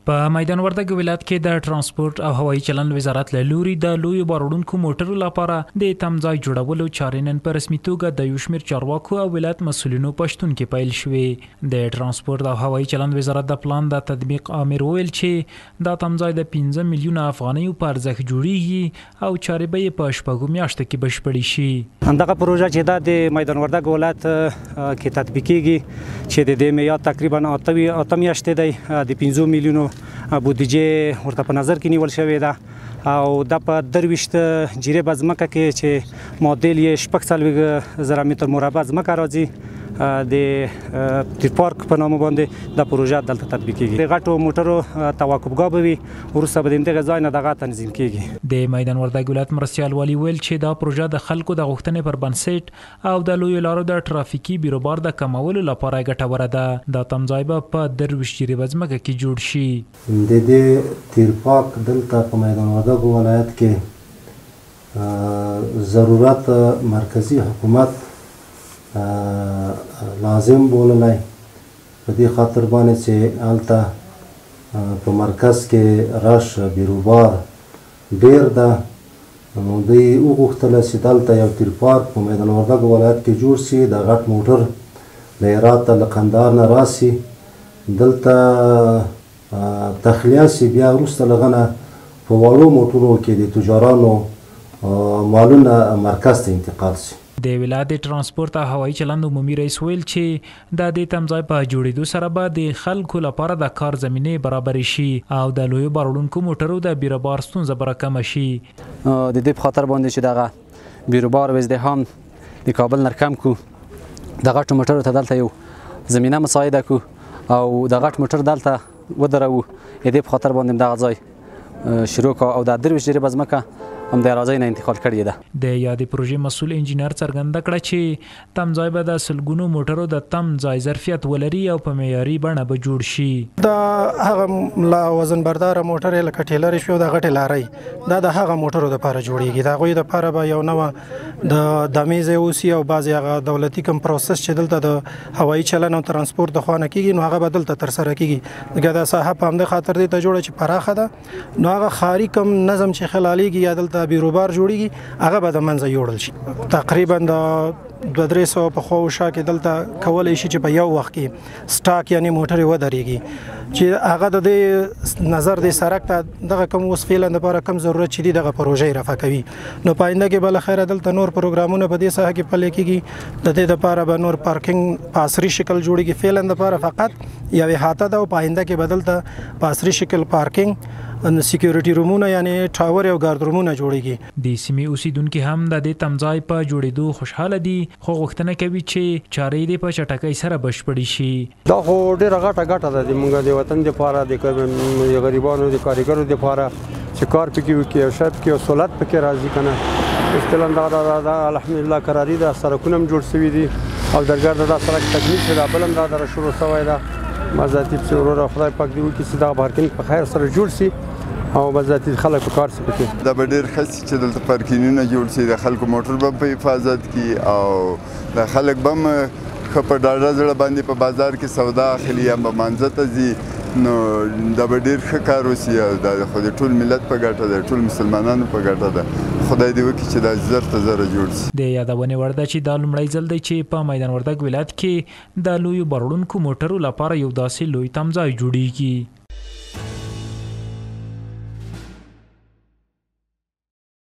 په میدان وردګ ولایت کې د ترانسپورت او هوایي چلند وزارت له لوري د لوی باروړونکو موټرو لپاره د تمځای جوړولو چارې نن په رسمي توګه د یو شمېر چارواکو او ولایت مسؤلینو پښتون کې پیل شوې. د ترانسپورت او هوایي چلند وزارت د پلان د تطبیق امر ویل چې دا تمځای د 15 میلیونه افغانیو په ارزښت جوړیږي او چارې به په شپږو میاشتو کې بشپړې شي. همدغه پروژه چې د میدان وردګ ولایت کې تطبیقیږي چې د دې میاد تقریبا 8 میاشتې دی د 15 میلیونو بودیجه ورته په نظر کې نیول شوې ده او د په 23 جریبه ځمکه کې چې معادل یې 4.0 متر مربع ځمکه راځي د تیر پارک په نامه باندې د پروژه دلته تطبیقیږي. د غټو موټرو توقفګاه به وي وروسته به دغه ځای نه دغه تنظیم کیږي. د میدان وردګ ولایت مرستیال والی ویل چې دا پروژه د خلکو د غوښتنې پر بنسټ او د لوی لارو د ترافیکي بیروبار د کمولو لپاره ګټوره ده. دا تمځای به په 23 جریبه ځمکه کې جوړ شي. د دې تیر پارک دلته په میدان وردګ ولایت کې ضرورت مرکزی حکومت لازم بولنای په دې خاطر باندې چې الته په مرکز کې راش بیروبار ډیر ده نو دوی وغوښتل چې دلته یو تیر پارک په میدان وردګ ولایت کې جوړ شي. د غټ موټر له هرات له قندهار نه راسي دلته تخلیه شي بیا وروسته لغنه په وړو موټرو کې د تجارانو مالونه مرکز ته انتقال شي. د ولایت ترانسپورت او هوایي چلند عمومي رئیس ویل چې د دې تمځای په جوړېدو سره به د خلکو لپاره د کار زمینه برابر شي او د لوی باروړونکو موټرو د بیروبار ستونزه به راکمه شي. د دې په خاطر باندې چې دغه بیروبار او ازدحام د کابل نه کم کو د غټو موټرو ته دلته یو زمینه مساعده کو او د غټ موټر دلته ودرو. دې په خاطر باندې دغه ځای شروع او د 23 جریبه ځمکه هم د راځي نه انتقال کړی ده. د یادې پروژې مسؤل انجینر څرګنده کړه چې تمځای به د سلګونو موټرو د تمځای ظرفیت ولري او په معیاري بڼه به جوړ شي. دا هغه لا وزن بردار موټر لکه ټیلر شو د غټ لاري دا د هغه موټرو لپاره جوړیږي. دا غوي د لپاره به یو نو د میزه اوسي او بعضی هغه دولتي کوم پروسس چې دلته د هوایي چلند او ترانسپورت د خوانه کیږي نو هغه بدل ته تر سره کیږي. دغه د صاحب هم د خاطر دې ته جوړه چې پراخه ده نو هغه خاري کوم نظم چې خلاليږي یا دلته بیروبار جوړیږي هغه به د منځه یوړل شي. تقریبا د 200 په خو شا کې دلته کولای شي چې په یو وخت کې سټاک یعنی موټر ودرېږي چې هغه د دې نظر د سرک ته دغه کوم وسفیل لپاره کم ضرورت چي دغه پروژې رافع کوي. نو پاینده کې بل خیره دلته نور پروګرامونه په دې ساحه کې پلي کیږي. د دې لپاره به نور پارکینګ په عصري شکل جوړیږي. فعلا لپاره فقط یو احاطه ده او پاینده کې بدلته په عصري شکل پارکینګ ان سکیورټي رومونه یعنی ټاور او ګارد رومونه جوړیږي. د سیمې اوسیدونکو هم د دې تمځای په جوړېدو خوشاله دي خو غوښتنه کوي چې چارې دې په چټکۍ سره بشپړې شي. دا خو ډېره غټه ده د موږ د وطن لپاره د غریبانو د کارګرو لپاره چې کار پکې وکړي او شاید کې سہولت پکې راځي کنه. استلام دا الحمدلله قراری ده سرکونه هم جوړ شوي دي او درګرده دا سرک تکمیل شوی ده بل هم دا شروع شوی ده. مزاتي په وروره خدای پاک دې وکړي چې دا پارکینګ په خیر سره جوړ شي او مزاتي خلک په کار سره پکې دا به ډېر ښه شي چې دلته پارکینګونه جوړ شي د خلکو موټر به په حفاظت کې او د خلک به هم ښه په ډاډه زړه باندې په بازار کې سودا اخلي یا به مانځه ته ځي نو دا به ډېر ښه کار وشي او دا خو د ټول ملت په ګټه ده ټول مسلمانانو په ګټه ده. خدای دې وکړي چې دا زر ته زره جوړ شي. د یادونې وړ ده چې دا لومړی ځل دی چې په میدان وردګ ولایت کې د لویو باروړونکو موټرو لپاره یو داسې لوی تمځای جوړیږي.